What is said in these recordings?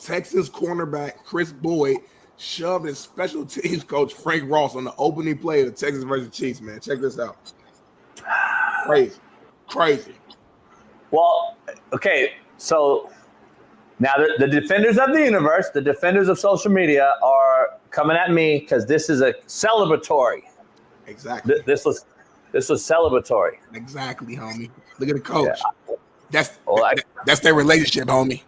Texans cornerback Kris Boyd shoved his special teams coach Frank Ross on the opening play of the Texans versus Chiefs, man. Check this out. Crazy. Well, okay, so now the defenders of the universe, the defenders of social media are coming at me because this is a celebratory. Exactly. This was celebratory. Exactly, homie. Look at the coach. Yeah. That's their relationship, homie.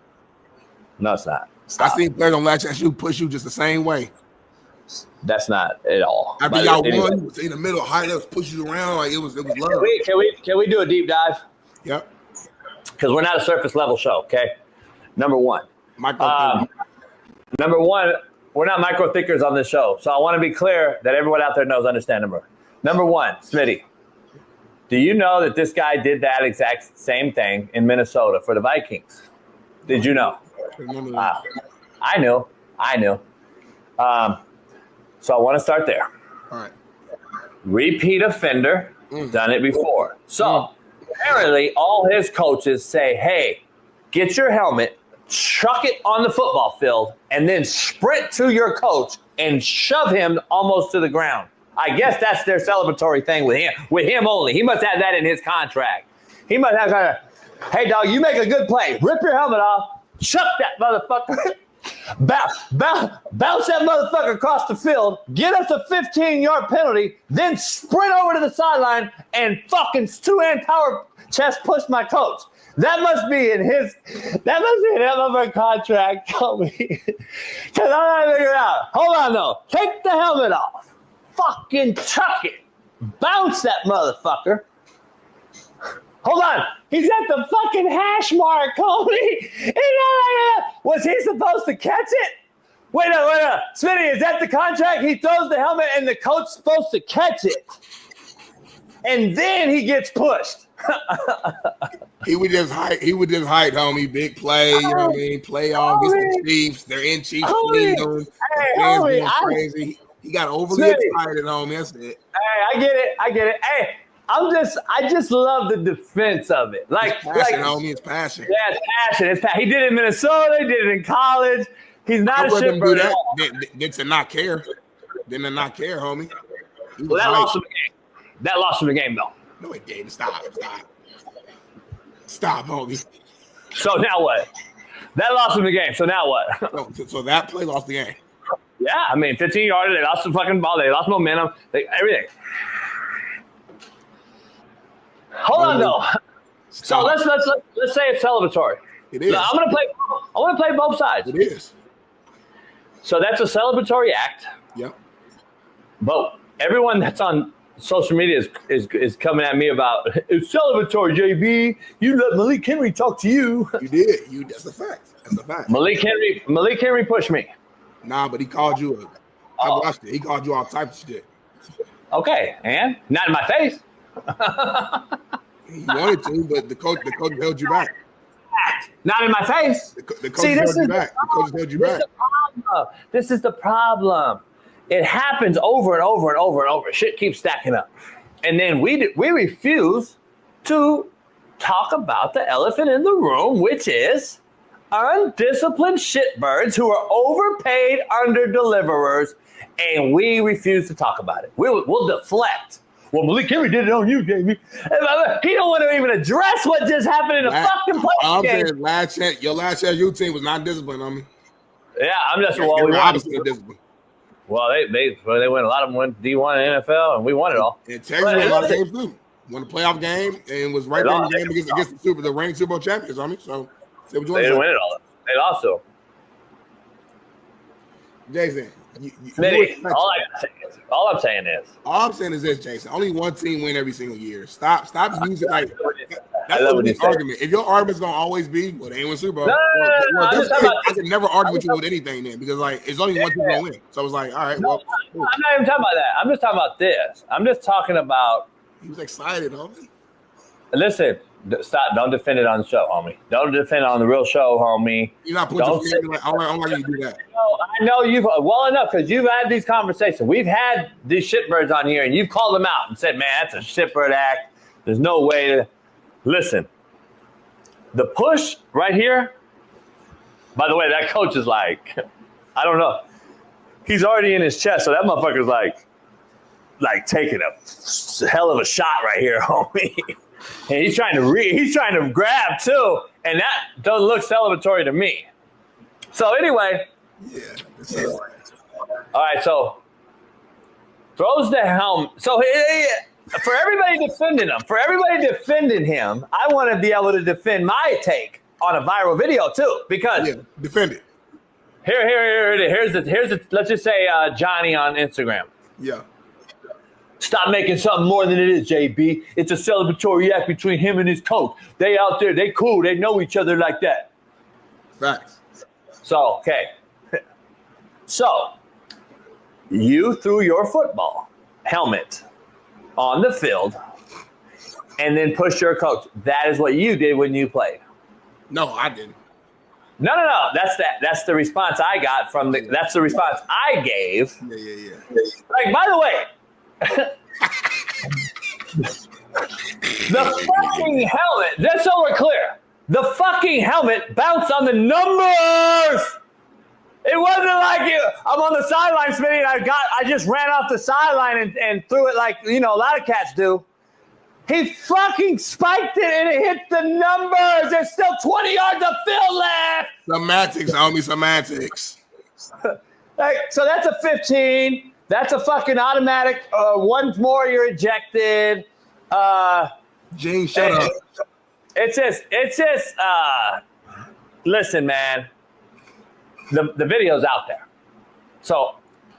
No, it's not. I seen players on last chance you push you just the same way. That's not at all. After y'all won, you was in the middle, high ups, push you around like it was love. Can we do a deep dive? Yep. Because we're not a surface level show, okay? Number one, we're not micro thinkers on this show. So I want to be clear that everyone out there knows, understand number one, Smitty. Do you know that this guy did that exact same thing in Minnesota for the Vikings? Did you know? I knew. So I want to start there. All right. Repeat offender, done it before. So apparently all his coaches say, hey, get your helmet, chuck it on the football field, and then sprint to your coach and shove him almost to the ground. I guess that's their celebratory thing with him only. That must have that in his contract. He must have kind of, hey, dog, you make a good play. Rip your helmet off, chuck that motherfucker, bounce that motherfucker across the field, get us a 15-yard penalty, then sprint over to the sideline and fucking two-hand power chest push my coach. That must be in that motherfucker contract. Tell me. Because I'm not figuring it out. Hold on, though. Take the helmet off. Fucking chuck it. Bounce that motherfucker. Hold on. He's at the fucking hash mark, homie. Was he supposed to catch it? Wait up. Smitty, is that the contract? He throws the helmet and the coach's supposed to catch it. And then he gets pushed. He would just hide, homie. Big play, you know what I mean? Playoff, get the Chiefs. They're in Chiefs. Going crazy. He got overly excited, homie. That's it. Hey, I get it. Hey, I just love the defense of it. Like, it's passion, homie. It's passion. Yeah, it's passion. He did it in Minnesota. He did it in college. He's not a shitbird at all. Did to not care. Didn't to not care, homie. Well, that lost him the game. That lost him the game, though. No, it didn't. Stop, homie. So now what? That lost him the game. So now what? So that play lost the game. Yeah, I mean, 15 yards. They lost the fucking ball. They lost momentum. Everything. Hold on, though. So let's say it's celebratory. It is. Now, I want to play both sides. It is. So that's a celebratory act. Yep. But everyone that's on social media is coming at me about it's celebratory, JB. You let Malik Henry talk to you. You did. That's a fact. Malik Henry pushed me. Nah, but he called you. I watched it. He called you all types of shit. Okay, and not in my face. He wanted to, but the coach held you back. Not in my face. The coach held you back. The coach held you back. This is the problem. It happens over and over and over and over. Shit keeps stacking up. And then we refuse to talk about the elephant in the room, which is undisciplined shitbirds who are overpaid under-deliverers, and we refuse to talk about it. We'll deflect. Well, Malik Henry did it on you, Jamie. He don't want to even address what just happened in a fucking playoff game. Your last chance, your team was not disciplined on me. Yeah, I'm just obviously disciplined. Well, they win. A lot of them went D1 and NFL, and we won it all. And Texas won a lot of games too. Won the playoff game and was right there in the game against the reigning Super Bowl champions on me. So they didn't win it all. They lost to them. Jason, all I'm saying is this, Jason. Only one team win every single year. Stop using like that's the argument. If your argument's gonna always be, well, they ain't win Super Bowl. I can never argue with you with anything then because like it's only one team gonna win. So it's like, all right, well, I'm not even talking about that. I'm just talking about this. I'm just talking about. He was excited, homie. Listen, stop. Don't defend it on the show, homie. Don't defend it on the real show, homie. You're not putting your finger like, I'm not gonna do that. I know you've well enough because you've had these conversations. We've had these shitbirds on here, and you've called them out and said, "Man, that's a shitbird act. There's no way to listen." The push right here, By the way, that coach is like, I don't know. He's already in his chest, so that motherfucker's like taking a hell of a shot right here, homie. And he's trying to grab too, and that doesn't look celebratory to me. So anyway, all right. So throws the helmet. So for everybody defending him, I want to be able to defend my take on a viral video too, because defend it. Here's the. Let's just say Johnny on Instagram. Yeah. Stop making something more than it is, JB. It's a celebratory act between him and his coach. They out there, they cool, they know each other like that. Facts. So, okay. So, you threw your football helmet on the field and then pushed your coach. That is what you did when you played. No, I didn't. No. That's the response I got from that's the response I gave. Yeah. Like, by the way, the fucking helmet, just so we're clear, the fucking helmet bounced on the numbers. It wasn't like I'm on the sideline, Smitty, and I just ran off the sideline and threw it like, a lot of cats do. He fucking spiked it and it hit the numbers. There's still 20 yards of field left. Semantics, homie, semantics. So that's a 15. That's a fucking automatic. One more, you're ejected. Gene, shut up. It's just. Listen, man. The video's out there, so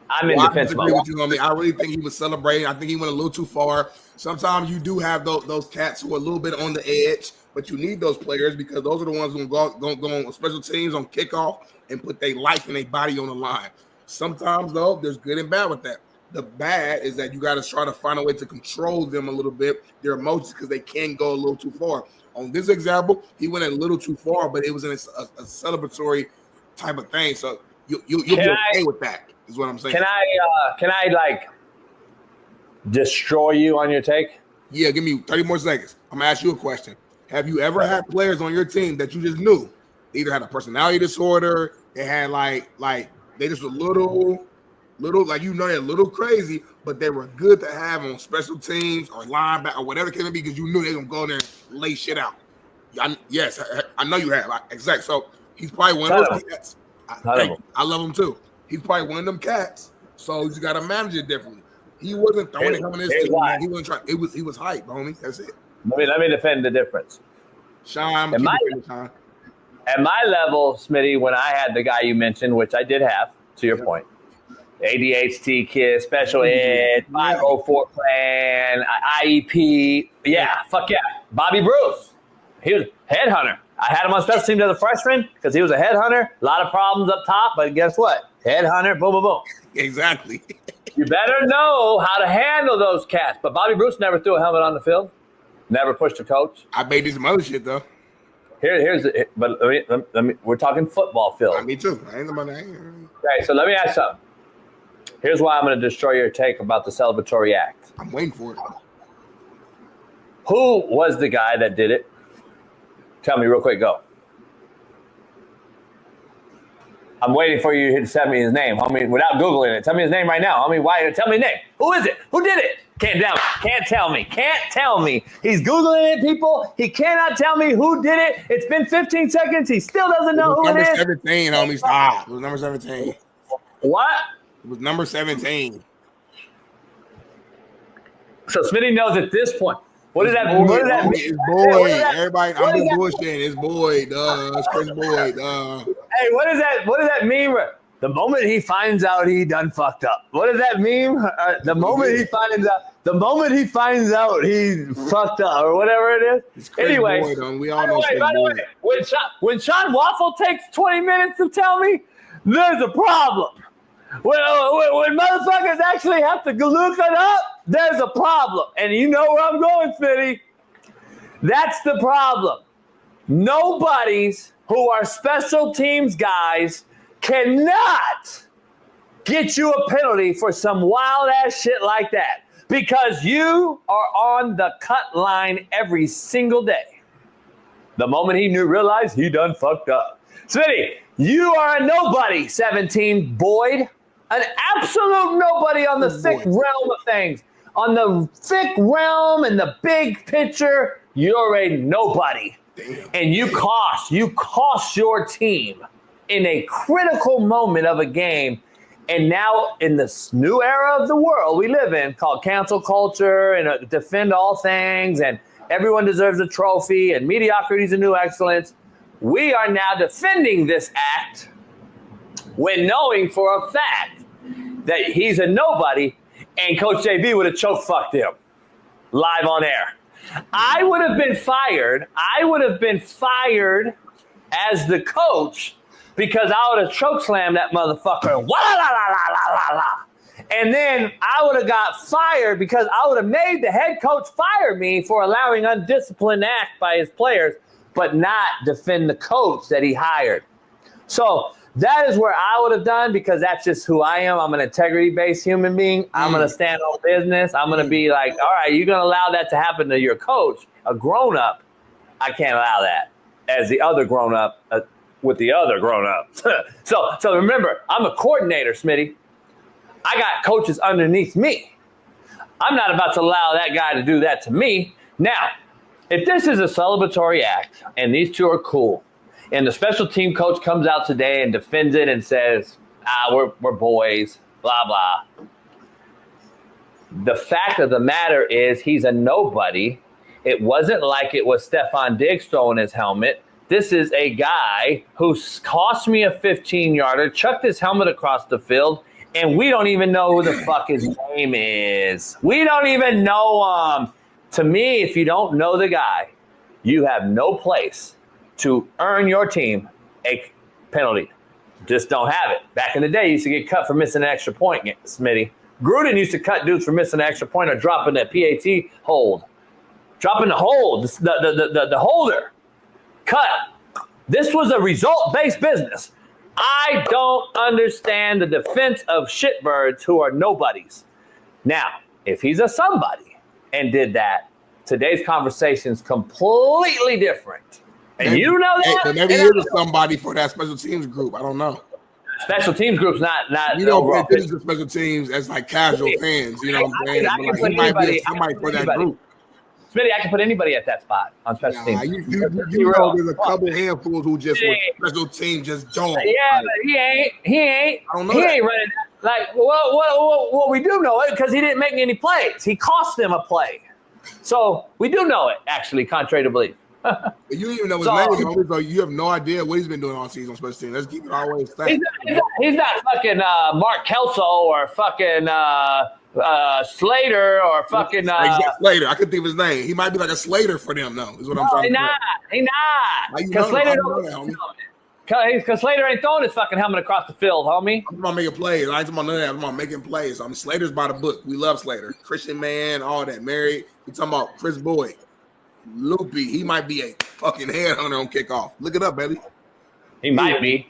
I'm in defense mode. I really think he was celebrating. I think he went a little too far. Sometimes you do have those cats who are a little bit on the edge, but you need those players because those are the ones who go on special teams on kickoff and put their life and their body on the line. Sometimes, though, there's good and bad with that. The bad is that you got to try to find a way to control them a little bit, their emotions, because they can go a little too far. On this example, he went a little too far, but it was in a celebratory type of thing. So you'll be okay with that, is what I'm saying. Can I like destroy you on your take? Yeah, give me 30 more seconds. I'm going to ask you a question. Have you ever had players on your team that you just knew they either had a personality disorder, they had like they just a little, like, they're a little crazy, but they were good to have on special teams or linebacker or whatever it can be because you knew they were going to go there and lay shit out? Yes, I know you have. Exactly. So he's probably one of those cats. I love him too. He's probably one of them cats. So you just got to manage it differently. He wasn't throwing it coming in his team. He wasn't trying. He was hype, homie. That's it. Let me defend the difference. Shaun, at my level, Smitty, when I had the guy you mentioned, which I did have, to your point, ADHD kid, special ed, 504 plan, IEP, fuck yeah. Bobby Bruce, he was a headhunter. I had him on special teams as a freshman because he was a headhunter. A lot of problems up top, but guess what? Headhunter, boom, boom, boom. Exactly. You better know how to handle those cats. But Bobby Bruce never threw a helmet on the field. Never pushed a coach. I made this some other shit though. But let me. We're talking football field. Me too. I ain't about that. Okay, so let me ask something. Here's why I'm going to destroy your take about the celebratory act. I'm waiting for it. Who was the guy that did it? Tell me real quick. Go. I'm waiting for you to tell me his name, homie, without Googling it. Tell me his name right now, homie. Why? Tell me his name. Who is it? Who did it? Can't tell me. He's Googling it, people. He cannot tell me who did it. It's been 15 seconds. He still doesn't know who it is. Number 17, homie. Stop. It was number 17. What? It was number 17. So Smitty knows at this point. What does that mean? It's Boyd. Everybody, I'm just bullshitting. It's Boyd. It's Kris Boyd. Hey, what does that mean? The moment he finds out he done fucked up. What does that mean? The moment he finds out he fucked up or whatever it is. Anyway, Boyd, we all know. By the way, when Shaun Waffle takes 20 minutes to tell me, there's a problem. When motherfuckers actually have to look it up, there's a problem. And you know where I'm going, Smitty. That's the problem. Nobodies who are special teams guys cannot get you a penalty for some wild ass shit like that because you are on the cut line every single day. The moment he realized he done fucked up. Smitty, you are a nobody, 17, Boyd. An absolute nobody on the thick realm of things. On the thick realm and the big picture, you're a nobody. Damn. And you cost your team in a critical moment of a game. And now in this new era of the world we live in called cancel culture and defend all things and everyone deserves a trophy and mediocrity is a new excellence, we are now defending this act when knowing for a fact that he's a nobody and Coach JB would have choke fucked him live on air. I would have been fired. I would have been fired as the coach because I would have choke slammed that motherfucker. And then I would have got fired because I would have made the head coach fire me for allowing undisciplined act by his players, but not defend the coach that he hired. So that is where I would have done because that's just who I am. I'm an integrity-based human being. I'm going to stand on business. I'm going to be like, all right, you're going to allow that to happen to your coach, a grown-up. I can't allow that as the other grown-up with the other grown-up. So remember, I'm a coordinator, Smitty. I got coaches underneath me. I'm not about to allow that guy to do that to me. Now, if this is a celebratory act and these two are cool, and the special team coach comes out today and defends it and says, we're boys, blah, blah. The fact of the matter is he's a nobody. It wasn't like it was Stephon Diggs throwing his helmet. This is a guy who cost me a 15-yarder, chucked his helmet across the field, and we don't even know who the fuck his name is. We don't even know him. To me, if you don't know the guy, you have no place to earn your team a penalty. Just don't have it. Back in the day, you used to get cut for missing an extra point, Smitty. Gruden used to cut dudes for missing an extra point or dropping that PAT hold. Dropping the hold, the holder. Cut. This was a result-based business. I don't understand the defense of shitbirds who are nobodies. Now, if he's a somebody and did that, today's conversation is completely different. And you know that. But maybe you're somebody for that special teams group. I don't know. Special teams group's not. You don't pay attention to special teams as like casual fans. You know what I'm saying? He might be somebody for that group. Smitty, I can put anybody at that spot on special teams. You know, there's a couple handfuls who just with special teams just don't. Yeah, but he ain't. I don't know. He ain't running. Like, what we do know it because he didn't make any plays. He cost them a play. So we do know it, actually, contrary to belief. You don't even know his name, so you have no idea what he's been doing all season on special teams. Let's keep it always straight. He's not fucking Mark Kelso or fucking Slater or fucking Slater. I couldn't think of his name. He might be like a Slater for them, though. Is what I'm trying to say. He's not. Because Slater don't. Because Slater ain't throwing his fucking helmet across the field, homie. I'm about making plays. I ain't talking about none of that. I'm about making plays. Slater's by the book. We love Slater. Christian man, all that. Married. We talking about Chris Boyd. Loopy. He might be a fucking headhunter on kickoff. Look it up, baby. He might be.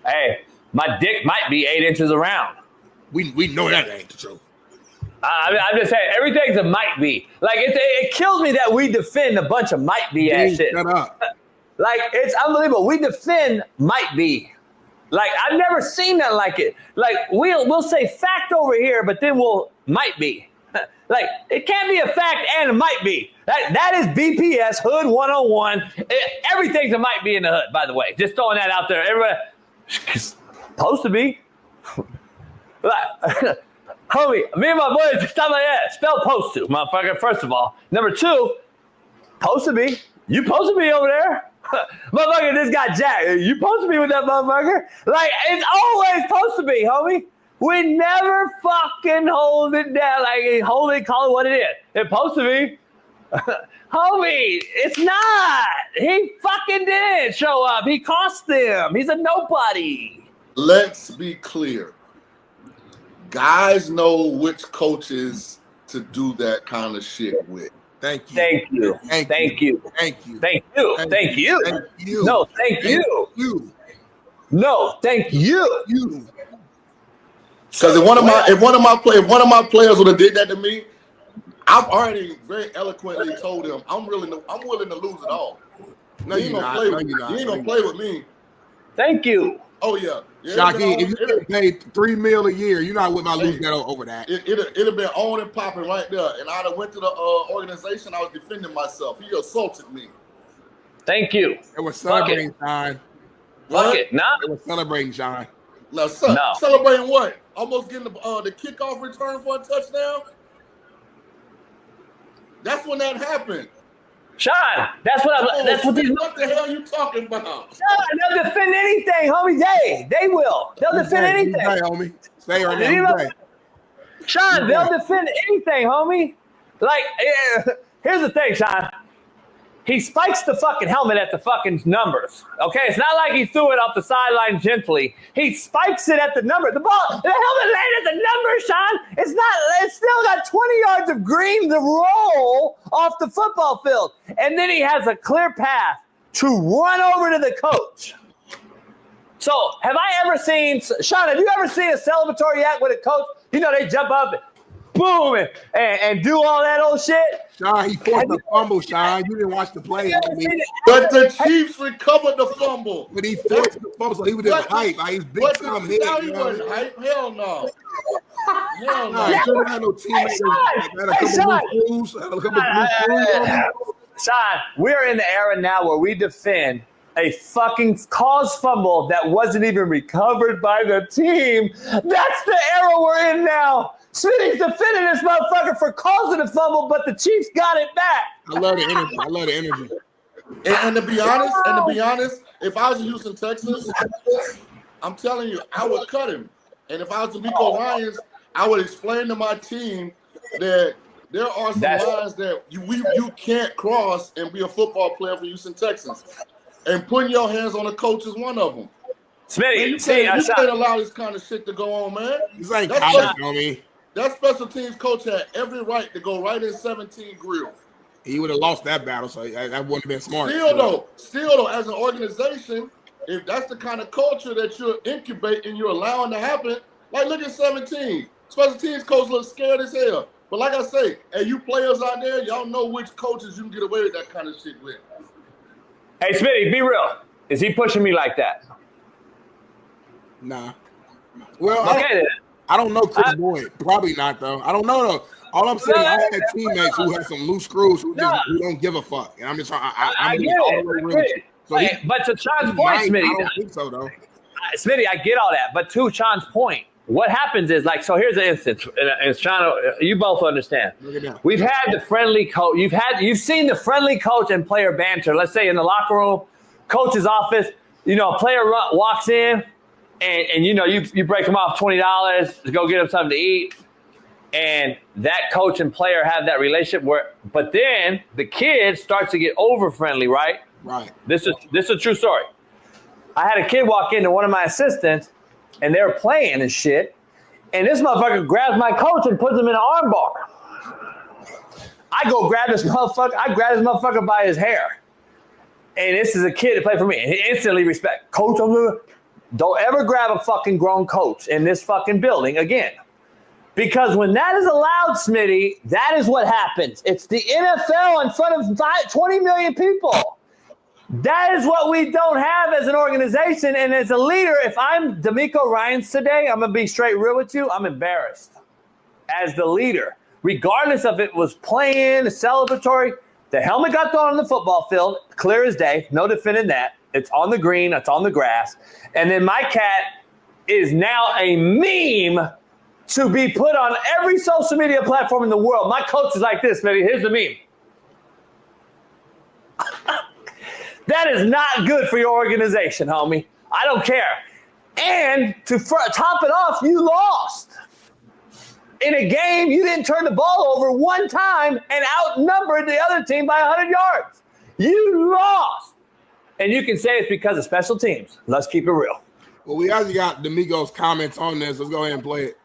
Hey, my dick might be 8 inches around. We know that ain't the truth. I'm just saying, everything's a might be. Like, it kills me that we defend a bunch of might be ass shit. Shut up. Like, it's unbelievable. We defend might be. Like, I've never seen that like it. Like, we'll say fact over here, but then we'll might be. Like, it can't be a fact and it might be. That is BPS, Hood 101. Everything's a might be in the hood, by the way. Just throwing that out there. Everybody, supposed to be. Homie, me and my boys, stop like that. Spell post to, motherfucker, first of all. Number 2, supposed to be. You supposed to be over there. Motherfucker just got jacked. You supposed to be with that motherfucker? Like, it's always supposed to be, homie. We never fucking hold it down. Like, hold it, call it what it is. It's supposed to be. Homie, it's not. He fucking didn't show up. He cost them. He's a nobody. Let's be clear. Guys know which coaches to do that kind of shit with. Thank you. Thank you. Thank you. Thank you. Thank you. Thank you. Thank you. No, thank you. No, thank you. Because if one of my players would have did that to me, I've already very eloquently told him I'm willing to lose it all. No, you ain't gonna play with me. Thank you. Oh yeah. Shocky, if you get paid $3 million a year, you're not with my lose that over that. It'd have been on and popping right there. And I'd have went to the organization. I was defending myself. He assaulted me. Thank you. It was celebrating, Shaun. Fuck it. Nah. It was celebrating, Shaun. No. Celebrating what? Almost getting the kickoff return for a touchdown? That's when that happened. Shaun, that's what these. What the hell are you talking about? Shaun, they'll defend anything, homie. They will. They'll defend anything. Hey, homie. Stay right now. Shaun, they'll defend anything, homie. Like, here's the thing, Shaun. He spikes the fucking helmet at the fucking numbers. Okay, it's not like he threw it off the sideline gently. He spikes it at the number. The helmet landed at the number, Shaun. It's still got 20 yards of green to roll off the football field. And then he has a clear path to run over to the coach. So, have I ever seen, Shaun, have you ever seen a celebratory act with a coach? You know, they jump up and boom, and do all that old shit. Shaun, he forced the fumble, Shaun. You didn't watch the play. But the Chiefs recovered the fumble. But he forced the fumble, so he was just hype. Like, he's big time hit. He wasn't hype. Hell no. Hell no. He didn't have no teammates. Shaun, we're in the era now where we defend a fucking cause fumble that wasn't even recovered by the team. That's the era we're in now. Smitty's defending this motherfucker for causing a fumble, but the Chiefs got it back. I love the energy. And to be honest, if I was in Houston, Texas, I'm telling you, I would cut him. And if I was DeMeco Ryans, I would explain to my team that there are some lines that you can't cross and be a football player for Houston Texans. And putting your hands on a coach is one of them. Smitty, you can't allow this kind of shit to go on, man. It's like college, homie. That special teams coach had every right to go right in 17 grill. He would have lost that battle, so that wouldn't have been smart. Still though, as an organization, if that's the kind of culture that you're incubating, you're allowing to happen, like look at 17. Special teams coach looks scared as hell. But like I say, hey, you players out there, y'all know which coaches you can get away with that kind of shit with. Hey, Smitty, be real. Is he pushing me like that? Nah. Well, okay, I don't know Kris Boyd. Probably not, though. I don't know, though. All I'm saying, I had teammates who had some loose screws who don't give a fuck. And I'm just trying. I get it. So but to Shaun's point, Smitty. I don't think so, though. Smitty, I get all that. But to Shaun's point, what happens is, like, so here's an instance. And Shaun, you both understand. We've had the friendly coach. You've seen the friendly coach and player banter. Let's say in the locker room, coach's office, you know, a player walks in, and you know, you break him off $20 to go get him something to eat. And that coach and player have that relationship but then the kid starts to get over friendly, right? Right. This is a true story. I had a kid walk into one of my assistants, and they were playing and shit. And this motherfucker grabs my coach and puts him in an arm bar. I go grab this motherfucker. I grab this motherfucker by his hair. And this is a kid that played for me. And he instantly respect. Coach, don't ever grab a fucking grown coach in this fucking building again. Because when that is allowed, Smitty, that is what happens. It's the NFL in front of 20 million people. That is what we don't have as an organization. And as a leader, if I'm DeMeco Ryans today, I'm going to be straight real with you, I'm embarrassed as the leader. Regardless of it was playing, celebratory, the helmet got thrown on the football field, clear as day, no defending that. It's on the green, it's on the grass. And then my cat is now a meme to be put on every social media platform in the world. My coach is like this, baby. Here's the meme. That is not good for your organization, homie. I don't care. And to top it off, you lost. In a game, you didn't turn the ball over one time and outnumbered the other team by 100 yards. You lost. And you can say it's because of special teams. Let's keep it real. Well, we actually got DeMeco's comments on this. Let's go ahead and play it.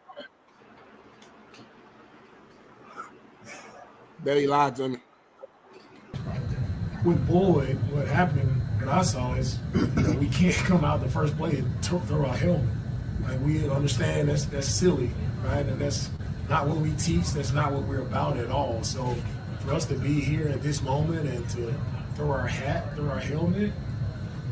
Bet he lied to me. With Boyd, what happened, what I saw is we can't come out the first play and throw our helmet. Like, we understand that's silly, right? And that's not what we teach. That's not what we're about at all. So for us to be here at this moment and to throw our hat, throw our helmet,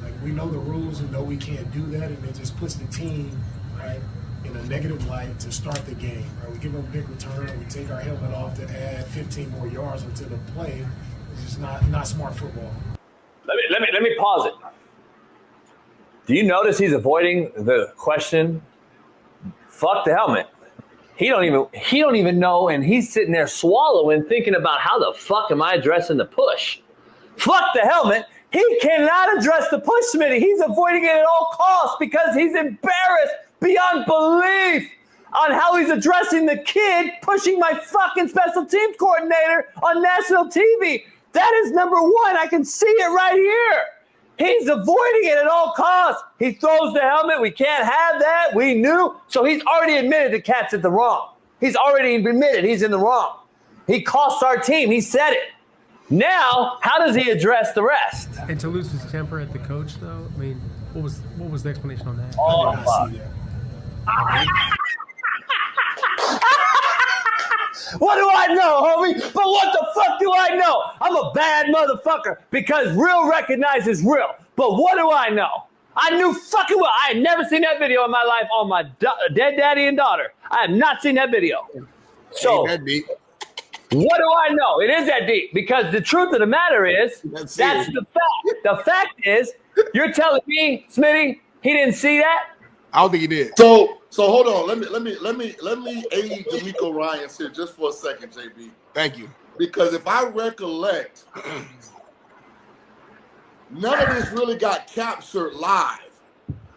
like, we know the rules and know we can't do that, and it just puts the team, right, in a negative light to start the game. Right? We give them a big return, we take our helmet off to add 15 more yards into the play. It's just not smart football. Let me pause it. Do you notice he's avoiding the question? Fuck the helmet. He don't even know, and he's sitting there swallowing, thinking about how the fuck am I addressing the push? Fuck the helmet. He cannot address the push, Smitty. He's avoiding it at all costs because he's embarrassed beyond belief on how he's addressing the kid pushing my fucking special teams coordinator on national TV. That is number one. I can see it right here. He's avoiding it at all costs. He throws the helmet. We can't have that. We knew. So he's already admitted the cat's at the wrong. He's already admitted he's in the wrong. He costs our team. He said it. Now, how does he address the rest? And to lose his temper at the coach, though, I mean, what was the explanation on that? Oh, fuck. What do I know, homie? But what the fuck do I know? I'm a bad motherfucker because real recognizes real. But what do I know? I knew fucking well. I had never seen that video in my life on my dead daddy and daughter. I have not seen that video. So, what do I know? It is that deep because the truth of the matter is that's the fact. The fact is, you're telling me, Smitty, he didn't see that? I don't think he did. So hold on. Let me aid DeMeco Ryans here just for a second, JB. Thank you. Because if I recollect, none of this really got captured live.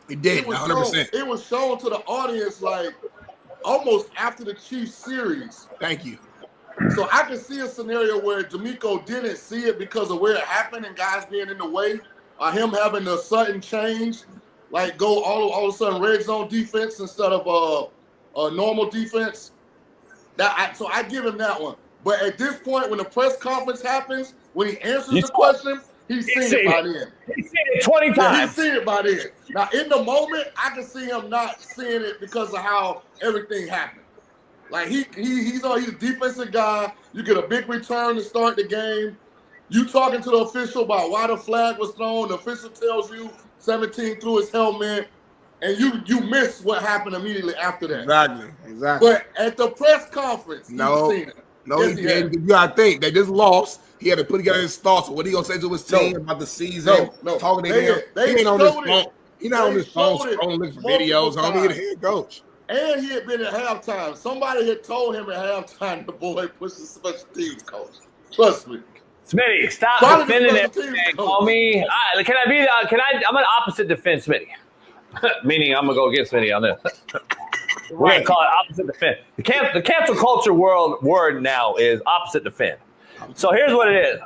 It did, 100%. It was shown to the audience like almost after the Chiefs series. Thank you. So I can see a scenario where DeMeco didn't see it because of where it happened and guys being in the way, or him having a sudden change. Like go all of a sudden red zone defense instead of a normal defense. So I give him that one. But at this point, when the press conference happens, when he answers the question, he's seen it by then. He's seen it 20 times. Yeah, he's seen it by then. Now in the moment, I can see him not seeing it because of how everything happened. Like he's a defensive guy. You get a big return to start the game. You talking to the official about why the flag was thrown. The official tells you 17 threw his helmet, and you miss what happened immediately after that. Exactly. But at the press conference, he didn't. He didn't. You gotta think they just lost. He had to put together his thoughts. What he gonna say to his team about the season? Talking to him. He ain't on his phone. He's not on his phone scrolling looking for videos. Homie, he's the head coach. And he had been at halftime. Somebody had told him at halftime the boy pushed the special teams coach. Trust me. Smitty, stop defending everything, homie. I'm gonna opposite defend Smitty. Meaning I'm gonna go against Smitty on this. We're gonna call it opposite defend. The cancel culture word now is opposite defend. So here's what it is.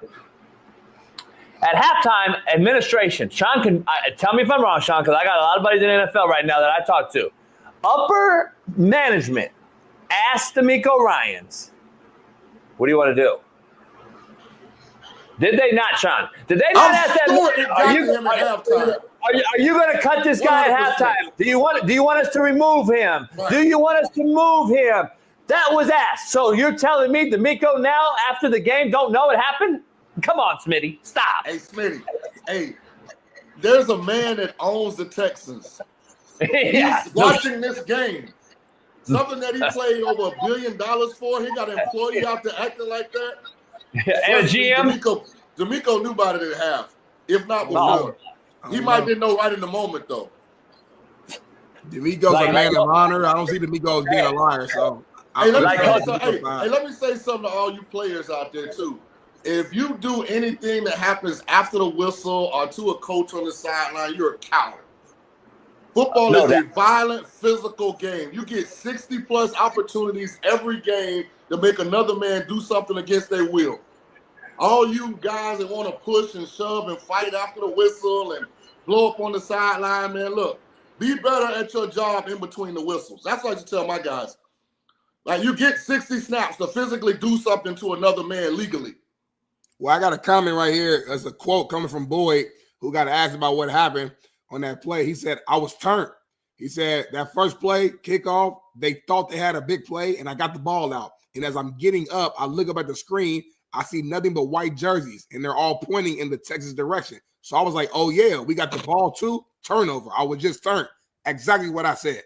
At halftime, administration, Shaun can tell me if I'm wrong, Shaun, because I got a lot of buddies in the NFL right now that I talk to. Upper management asked DeMeco Ryans, what do you want to do? Did they not, Shaun? Did they not ask that? Are you going to cut this guy 100%. At halftime? Do you want us to remove him? Right. Do you want us to move him? That was asked. So you're telling me DeMeco now after the game don't know it happened? Come on, Smitty. Stop. Hey, Smitty. Hey, there's a man that owns the Texans. He's watching this game. Something that he played over $1 billion for. He got an employee out there acting like that. And a GM? DeMeco knew about it at half, if not before. He might didn't know right in the moment, though. DeMeco's a man of honor. I don't see DeMeco as being a liar. So, let me say something to all you players out there, too. If you do anything that happens after the whistle or to a coach on the sideline, you're a coward. Football is a violent, physical game. You get 60-plus opportunities every game to make another man do something against their will. All you guys that want to push and shove and fight after the whistle and blow up on the sideline, man, look, be better at your job in between the whistles. That's what I tell my guys. Like, you get 60 snaps to physically do something to another man legally. Well, I got a comment right here. There's a quote coming from Boyd, who got asked about what happened on that play. He said, I was turned. He said, that first play, kickoff, they thought they had a big play, and I got the ball out. And as I'm getting up, I look up at the screen. I see nothing but white jerseys, and they're all pointing in the Texas direction. So I was like, oh, yeah, we got the ball too. Turnover. I would just turn. Exactly what I said.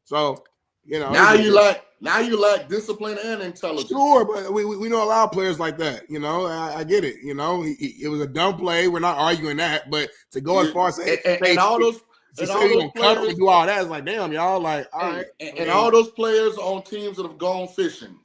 So, Now you lack discipline and intelligence. Sure, but we know a lot of players like that. I get it. It was a dumb play. We're not arguing that. But to go as far as and all those players do all that, it's like, damn, y'all, like, all right. And all those players on teams that have gone fishing.